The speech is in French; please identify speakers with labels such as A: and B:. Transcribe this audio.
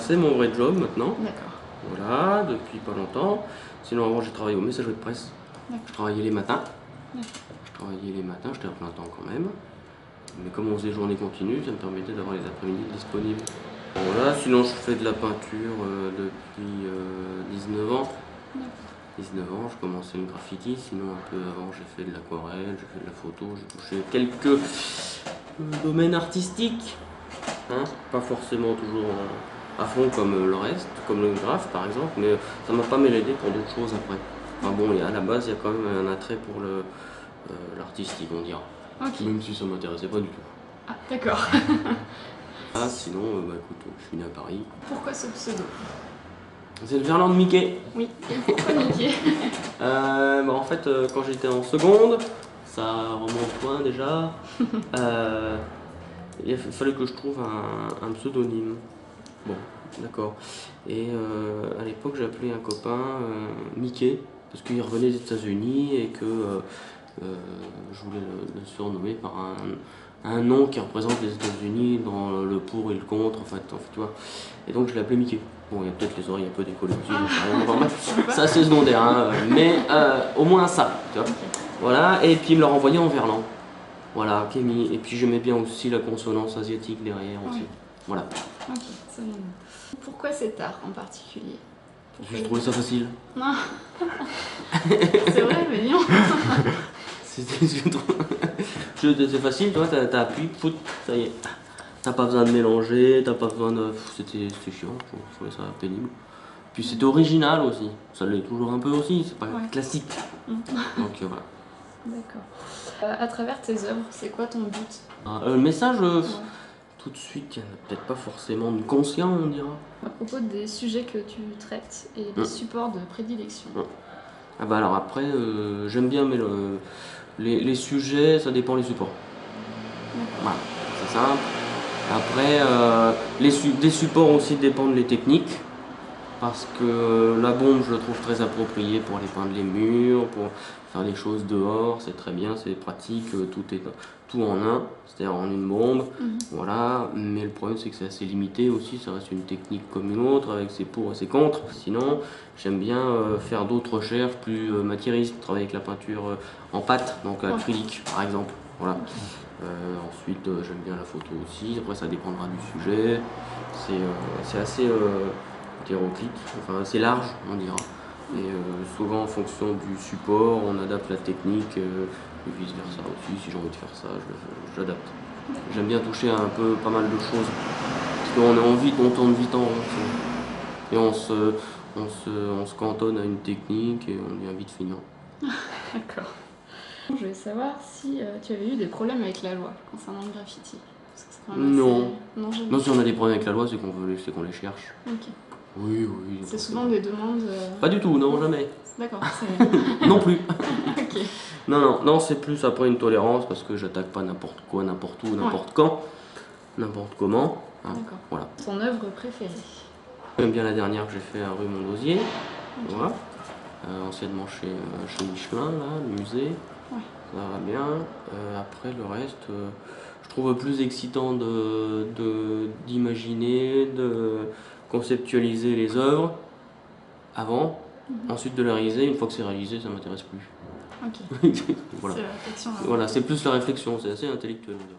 A: c'est mon vrai job maintenant.
B: D'accord.
A: Voilà, depuis pas longtemps. Sinon avant j'ai travaillé au messagerie de presse. Je travaillais les matins. J'étais à plein temps quand même. Mais comme on faisait journée continue, ça me permettait d'avoir les après-midi disponibles. Voilà, sinon je fais de la peinture depuis 19 ans. 19 ans, je commençais le graffiti, sinon un peu avant j'ai fait de l'aquarelle, j'ai fait de la photo, j'ai touché quelques domaines artistiques. Hein, pas forcément toujours à fond comme le reste, comme le graphe par exemple, mais ça m'a pas mal aidé pour d'autres choses après. Enfin bon, à la base il y a quand même un attrait pour l'artistique on dira.
B: Okay.
A: Même si ça m'intéressait pas du tout.
B: Ah d'accord.
A: Ah sinon, bah écoute, je suis né à Paris.
B: Pourquoi ce pseudo?
A: C'est le verlan de Mickey.
B: Oui, et pourquoi Mickey?
A: En fait, quand j'étais en seconde, ça remonte loin déjà, il fallait que je trouve un pseudonyme. Bon, d'accord. Et à l'époque, j'ai appelé un copain Mickey, parce qu'il revenait des États-Unis et que je voulais le surnommer par un nom qui représente les États-Unis dans le pour et le contre, en fait, tu vois. Et donc je l'ai appelé Mickey. Bon, il y a peut-être les oreilles un peu décollées aussi, ça c'est secondaire, hein, mais au moins ça, tu vois. Voilà, et puis il me l'a renvoyé en verlan. Voilà, Kémy. Et puis j'aimais bien aussi la consonance asiatique derrière aussi. Voilà.
B: Ok, c'est bien. Pourquoi cet art en particulier?
A: J'ai trouvé ça facile.
B: Non. C'est vrai, mais non.
A: C'est facile, toi, t'as appuyé, foot, ça y est. T'as pas besoin de mélanger, t'as pas besoin de... C'était chiant, je trouvais ça pénible. Puis c'était original aussi, ça l'est toujours un peu aussi, c'est pas classique. Donc voilà.
B: D'accord. À travers tes œuvres, c'est quoi ton but?
A: Le message, tout de suite, il n'y en a peut-être pas forcément de conscient, on dira.
B: À propos des sujets que tu traites et des supports de prédilection.
A: Ah bah alors après, j'aime bien, mais les sujets, ça dépend des supports. Voilà, c'est simple. Après, des supports aussi dépendent des techniques. Parce que la bombe, je le trouve très appropriée pour aller peindre les murs, pour faire des choses dehors, c'est très bien, c'est pratique, tout en un, c'est-à-dire en une bombe, voilà. Mais le problème, c'est que c'est assez limité aussi, ça reste une technique comme une autre, avec ses pour et ses contre. Sinon, j'aime bien faire d'autres recherches plus matiéristes, travailler avec la peinture en pâte, donc acrylique par exemple, voilà. Ensuite, j'aime bien la photo aussi, après ça dépendra du sujet, c'est assez... hétéroclite, enfin c'est large on dira, et souvent en fonction du support on adapte la technique et vice versa aussi, si j'ai envie de faire ça j'adapte. J'aime bien toucher un peu pas mal de choses, parce on tourne vite en rond et on se cantonne à une technique et on devient vite feignant.
B: D'accord. Je voulais savoir si tu avais eu des problèmes avec la loi concernant le graffiti.
A: Non. Non, si on a des problèmes avec la loi, c'est qu'on les cherche.
B: Ok.
A: Oui.
B: C'est souvent des demandes...
A: Pas du tout, non, jamais.
B: D'accord.
A: Non plus.
B: Ok.
A: Non, c'est plus après une tolérance parce que j'attaque pas n'importe quoi, n'importe où, n'importe quand, n'importe comment. Hein,
B: d'accord.
A: Voilà.
B: Ton œuvre préférée?
A: J'aime bien la dernière que j'ai fait à rue Mondosier, voilà. Anciennement chez Michelin, là, le musée. Ça va bien. Après le reste, je trouve plus excitant d'imaginer, de conceptualiser les œuvres avant, ensuite de les réaliser. Une fois que c'est réalisé, ça m'intéresse plus.
B: Ok.
A: Voilà.
B: C'est la réflexion.
A: Voilà, c'est plus la réflexion, c'est assez intellectuel. On dirait.